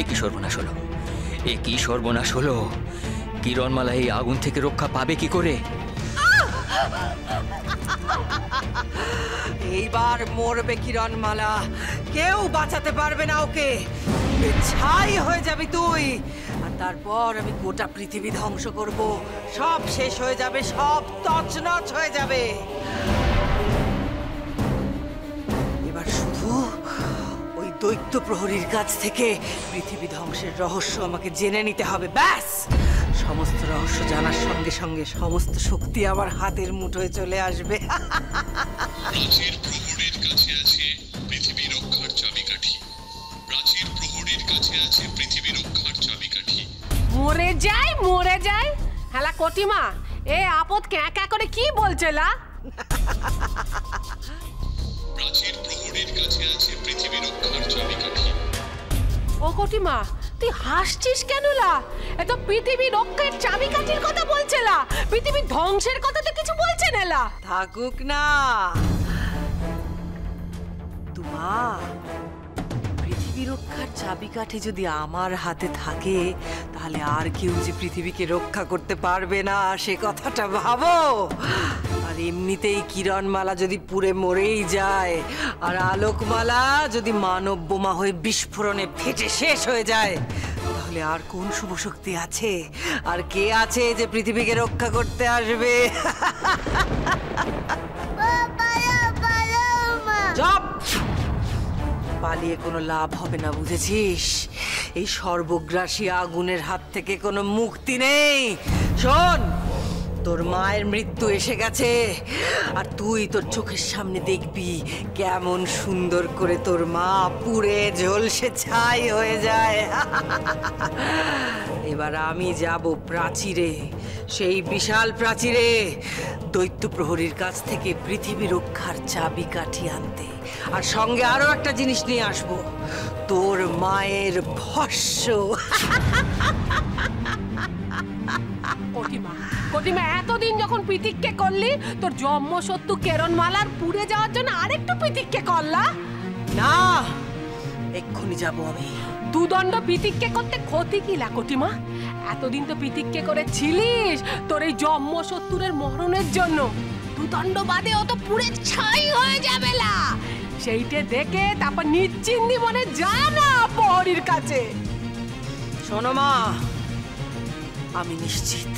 এ কি সর্বনাশ হলো, এ কি সর্বনাশ হলো! কিরণমালা এই আগুন থেকে রক্ষা পাবে কি করে? এইবার মরবে কিরণমালা, কেউ বাঁচাতে পারবে না ওকে। ছাই হয়ে যাবি তুই, আর তারপর আমি গোটা পৃথিবী ধ্বংস করব। সব শেষ হয়ে যাবে, সব তছনছ হয়ে যাবে। এবার শুধু ওই দৈত্য প্রহরীর কাছ থেকে পৃথিবী ধ্বংসের রহস্য আমাকে জেনে নিতে হবে, ব্যাস। সমস্ত রহস্য জানার সঙ্গে সঙ্গে সমস্ত শক্তি আমার হাতের মুঠোয় চলে আসবে। প্রাচীর প্রহরীর কাছে আছে পৃথিবী রক্ষার চাবিকাঠি। প্রাচীর প্রহরীর কাছে আছে পৃথিবী রক্ষার চাবিকাঠি। মরে যাই মরে যাই। হ্যালা কটিমা, এ আপদ ক্যাঁকা করে কি বলছে লা? প্রাচীর প্রহরীর কাছে আছে পৃথিবী রক্ষার চাবিকাঠি। ও কটিমা, তুই হাসছিস কেন লা? এ তো পৃথিবী রক্ষার চাবিকাঠির কথা বলছে লা, পৃথিবী ধ্বংসের কথা তো কিছু বলছে না লা। থাকুক না তুমা, পৃথিবী রক্ষার চাবিকাঠি যদি আমার হাতে থাকে, তাহলে আর কেউ যে পৃথিবীকে রক্ষা করতে পারবে না সে কথাটা ভাবো। আর এমনিতেই কিরণমালা যদি পুড়ে মরেই যায়, আর আলোকমালা যদি মানব বোমা হয়ে বিস্ফোরণে ফেটে শেষ হয়ে যায়, তাহলে আর কোন শুভ শক্তি আছে, আর কে আছে যে পৃথিবীকে রক্ষা করতে আসবে? চুপ! পালিয়ে কোনো লাভ হবে না, বুঝেছিস? এই সর্বগ্রাসী আগুনের হাত থেকে কোনো মুক্তি নেই। শোন, তোর মায়ের মৃত্যু এসে গেছে, আর তুই তোর চোখের সামনে দেখবি কেমন সুন্দর করে তোর মা পুড়ে ঝলসে ছাই হয়ে যায়। এবার আমি যাব প্রাচীরে, সেই বিশাল প্রাচীরে, দৈত্য প্রহরীর কাছ থেকে পৃথিবী রক্ষার চাবিকাঠি আনতে। আর সঙ্গে আরো একটা জিনিস নিয়ে আসবো, তোর মায়ের ভস্য। কটিমা, কটিমা, এতদিন যখন প্রতিজ্ঞা করলি, তোর জন্মশত্রু কিরণমালার পুড়ে যাওয়ার জন্য আরেকটু প্রতিজ্ঞা করলা? না, এক্ষুনি যাব আমি। দুদণ্ড প্রতিজ্ঞা করতে ক্ষতি কি লা কটিমা? এতদিন তো প্রতিজ্ঞা করেছিলিস তোর এই জন্মশত্রুর মরণের জন্য। দুদণ্ড বাদে ও তো পুড়ে ছাই হয়ে যাবে লা। সেইটা দেখে তারপর নিশ্চিন্তি মনে যা না প্রহরীর কাছে। শোনো মা, আমি নিশ্চিত